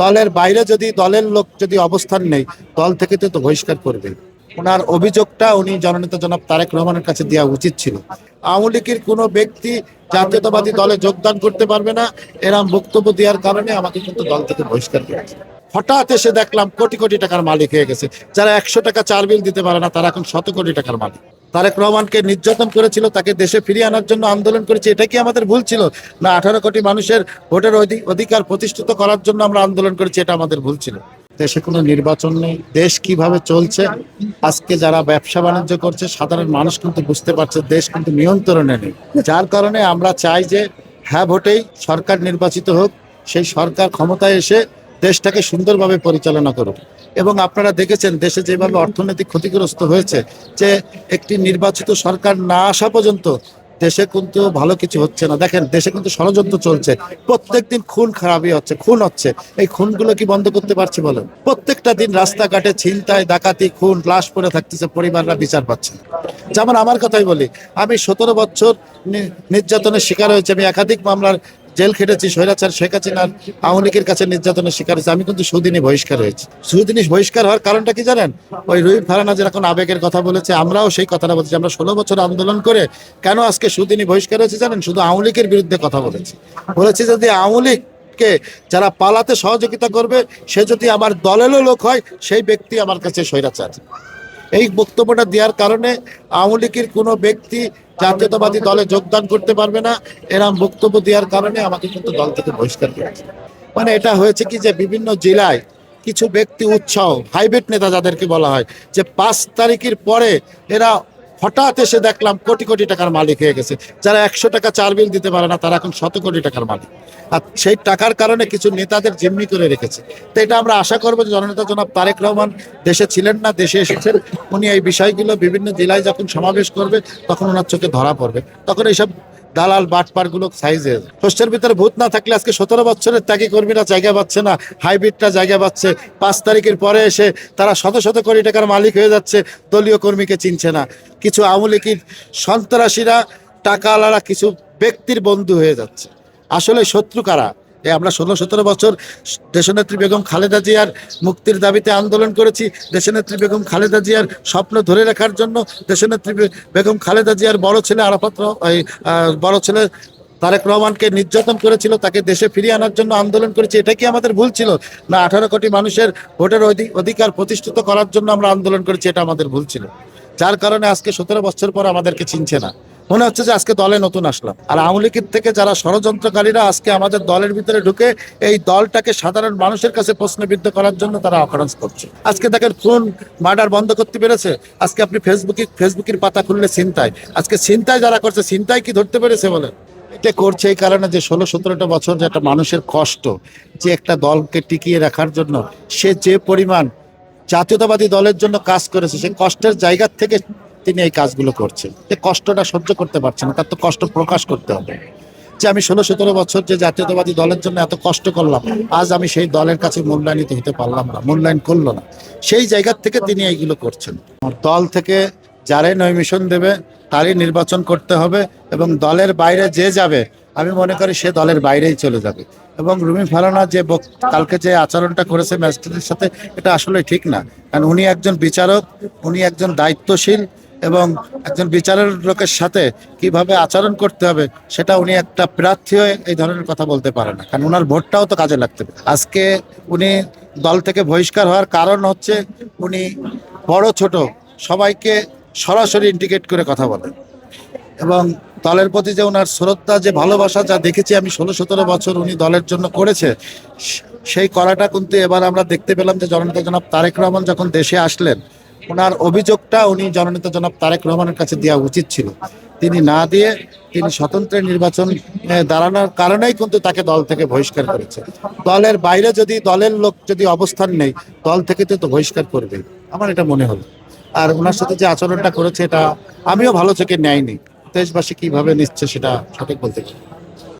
দলের বাইরে যদি দলের লোক যদি অবস্থান নেই, দল থেকে তো বহিষ্কার করবে। ওনার অভিযোগটা উনি জননেতা জনাব তারেক রহমানের কাছে দেওয়া উচিত ছিল। আওয়ামী লীগের কোনো ব্যক্তি জাতীয়তাবাদী দলে যোগদান করতে পারবে না, এরকম বক্তব্য দেওয়ার কারণে আমাকে কিন্তু দল থেকে বহিষ্কার করেছে। হঠাৎ এসে দেখলাম কোটি কোটি টাকার মালিক হয়ে গেছে। যারা 100 টাকা চার বিল দিতে পারে না, তারা এখন 100 কোটি টাকার মালিক। তারেক রহমানকে নির্যাতন করেছিল, তাকে দেশে ফিরিয়ে আনার জন্য আন্দোলন করেছে, এটা কি আমাদের ভুল ছিল? না 18 কোটি মানুষের ভোটের অধিকার প্রতিষ্ঠিত করার জন্য আমরা আন্দোলন করেছি, এটা আমাদের ভুল ছিল? দেশে কোনো নির্বাচন নেই, দেশ কিভাবে চলছে আজকে যারা ব্যবসা বাণিজ্য করছে সাধারণ মানুষ কিন্তু বুঝতে পারছে, দেশ কিন্তু নিয়ন্ত্রণে নেই। যার কারণে আমরা চাই যে হ্যাঁ ভোটেই সরকার নির্বাচিত হোক, সেই সরকার ক্ষমতায় এসে দেশটাকে সুন্দরভাবে পরিচালনা করুক। এবং আপনারা দেখেছেন দেশে যেভাবে অর্থনৈতিক ক্ষতিগ্রস্ত হয়েছে, যে একটি নির্বাচিত সরকার না আসা পর্যন্ত দেশে কিন্তু ভালো কিছু হচ্ছে না। দেখেন দেশে কিন্তু ষড়যন্ত্র চলছে, প্রত্যেকদিন খুন খারাপই হচ্ছে, খুন হচ্ছে। এই খুনগুলো কি বন্ধ করতে পারছি বলেন? প্রত্যেকটা দিন রাস্তাঘাটে ছিনতাই, ডাকাতি, খুন, লাশ পড়ে থাকতেছে, পরিবাররা বিচার পাচ্ছে না। যেমন আমার কথাই বলি, আমি 17 বছর নির্যাতনের শিকার হয়েছে, আমি একাধিক মামলার জেল খেটেছি, স্বৈরাচার শেখ হাসিনার আওয়ামী লীগের কাছে নির্যাতনের শিকার হয়েছে। আমি কিন্তু সুদিনই বহিষ্কার হয়েছি। সুদিনই বহিষ্কার হওয়ার কারণটা কি জানেন? ওই রুহি ফারহানা যেরকম আবেগের কথা বলেছে, আমরাও সেই কথাটা বলছি। আমরা 16 বছর আন্দোলন করে কেন আজকে সুদিনই বহিষ্কার হয়েছে জানেন? শুধু আওয়ামী লীগের বিরুদ্ধে কথা বলেছি যদি আওয়ামী লীগকে যারা পালাতে সহযোগিতা করবে, সে যদি আমার দলেরও লোক হয়, সেই ব্যক্তি আমার কাছে স্বৈরাচার। এই বক্তব্যটা দেওয়ার কারণে আওয়ামী লীগের কোনো ব্যক্তি জাতীয়তাবাদী দলে যোগদান করতে পারবে না, এরকম বক্তব্য দেওয়ার কারণে আমাকে কিন্তু দল থেকে বহিষ্কার করেছে। মানে এটা হয়েছে কি যে বিভিন্ন জেলায় কিছু ব্যক্তি উৎসাহ, হাইব্রিড নেতা যাদেরকে বলা হয়, যে 5 তারিখের পরে এরা হঠাৎ এসে দেখলাম কোটি কোটি টাকার মালিক হয়ে গেছে। যারা 100 টাকা চার বিল দিতে পারে না, তারা এখন 100 কোটি টাকার মালিক। আর সেই টাকার কারণে কিছু নেতাদের জিম্মি করে রেখেছে। তো এটা আমরা আশা করবো যে জননেতা জনাব তারেক রহমান দেশে ছিলেন না, দেশে এসেছেন, উনি এই বিষয়গুলো বিভিন্ন জেলায় যখন সমাবেশ করবে তখন ওনার চোখে ধরা পড়বে। তখন এইসব দালাল বাটপার গুলো সাইজে শস্যের ভিতরে ভূত না থাকলে আজকে 17 বছরের ত্যাগী কর্মীরা জায়গা পাচ্ছে না, হাইব্রিডটা জায়গা পাচ্ছে। 5 তারিখের পরে এসে তারা শত শত কোটি টাকার মালিক হয়ে যাচ্ছে, দলীয় কর্মীকে চিনছে না। কিছু আওয়ামী লীগের সন্ত্রাসীরা, টাকাওয়ালারা কিছু ব্যক্তির বন্ধু হয়ে যাচ্ছে। আসলে শত্রু কারা? আমরা 16-17 বছর দেশনেত্রী বেগম খালেদা জিয়ার মুক্তির দাবিতে আন্দোলন করেছি। দেশনেত্রী বেগম খালেদা জিয়ার স্বপ্ন ধরে রাখার জন্য দেশনেত্রী বেগম খালেদা জিয়ার বড় ছেলে বড় ছেলে তারেক রহমানকে নির্যাতন করেছিল, তাকে দেশে ফিরিয়ে আনার জন্য আন্দোলন করেছি, এটা কি আমাদের ভুল ছিল? না 18 কোটি মানুষের ভোটের অধিকার প্রতিষ্ঠিত করার জন্য আমরা আন্দোলন করেছি, এটা আমাদের ভুল ছিল। যার কারণে আজকে 17 বছর পর আমাদেরকে চিনছে না, মনে হচ্ছে যে আজকে দলে নতুন আসলাম। আর আওয়ামী লীগের থেকে যারা ষড়যন্ত্রকারীরা আজকে আমাদের দলের ভিতরে ঢুকে এই দলটাকে সাধারণ মানুষের কাছে প্রশ্নবিদ্ধ করার জন্য তারা অকারেন্স করছে। আজকে দেখেন খুন, মার্ডার বন্ধ করতে পেরেছে। আজকে আপনি ফেসবুকের পাতা খুললে ছিনতাই, আজকে ছিনতাই যারা করছে, ছিনতাই কি ধরতে পেরেছে বলেন? এটা করছে এই কারণে যে 16-17টা বছর যে একটা মানুষের কষ্ট, যে একটা দলকে টিকিয়ে রাখার জন্য সে যে পরিমাণ জাতীয়তাবাদী দলের জন্য কাজ করেছে, সেই কষ্টের জায়গা থেকে তিনি এই কাজগুলো করছেন। এই কষ্টটা সহ্য করতে পারছে না, তার তো কষ্ট প্রকাশ করতে হবে। যে আমি 16-17 বছর যে জাতীয়তাবাদী দলের জন্য এত কষ্ট করলাম, আজ আমি সেই দলের কাছে মূল্যায়নিত হতে পারলাম না, মূল্যায়ন করলো না, সেই জায়গা থেকে তিনি এইগুলো করছেন। দল থেকে যারাই নমিনেশন দেবে তারই নির্বাচন করতে হবে, এবং দলের বাইরে যে যাবে আমি মনে করি সে দলের বাইরেই চলে যাবে। এবং রুমি ফারহানা যে কালকে যে আচরণটা করেছে ম্যাজিস্ট্রেটের সাথে, এটা আসলে ঠিক না। কারণ উনি একজন বিচারক, উনি একজন দায়িত্বশীল, এবং একজন বিচারের লোকের সাথে কিভাবে আচরণ করতে হবে সেটা উনি একটা প্রার্থী হয়ে এই ধরনের কথা বলতে পারে না। কারণ ওনার ভোটটাও তো কাজে লাগতে পারে। আজকে উনি দল থেকে বহিষ্কার হওয়ার কারণ হচ্ছে উনি বড় ছোট সবাইকে সরাসরি ইন্ডিকেট করে কথা বলেন, এবং দলের প্রতি যে ওনার শ্রদ্ধা, যে ভালোবাসা যা দেখেছি আমি 16-17 বছর উনি দলের জন্য করেছে, সেই করাটা কিন্তু এবার আমরা দেখতে পেলাম যে জননেতা জনাব তারেক রহমান যখন দেশে আসলেন, ওনার অভিযোগটা উনি জননেতা জনাব তারেক রহমানের কাছে দেওয়া উচিত ছিল। তিনি না দিয়ে তিনি স্বতন্ত্র নির্বাচন দাঁড়ানোর কারণেই কিন্তু তাকে দল থেকে বহিষ্কার করেছে। দলের বাইরে যদি দলের লোক যদি অবস্থান নেই, দল থেকে তো বহিষ্কার করবে, আমার এটা মনে হলো। আর ওনার সাথে যে আচরণটা করেছে এটা আমিও ভালো চোখে নেয়নি। দেশবাসী কিভাবে নিচ্ছে সেটা সঠিক বলতে পারি।